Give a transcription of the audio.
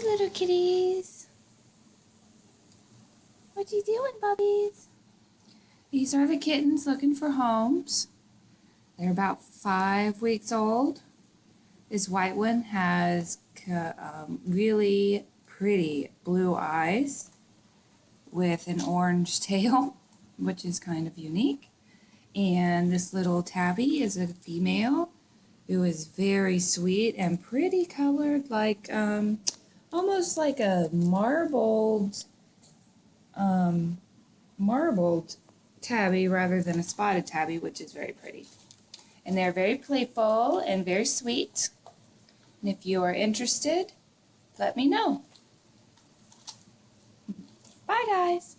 little kitties. What you doing, puppies? These are the kittens looking for homes. They're about 5 weeks old. This white one has really pretty blue eyes with an orange tail, which is kind of unique. And this little tabby is a female who is very sweet and pretty colored, like almost like a marbled tabby rather than a spotted tabby, which is very pretty. And they're very playful and very sweet. And if you are interested, let me know. Bye, guys.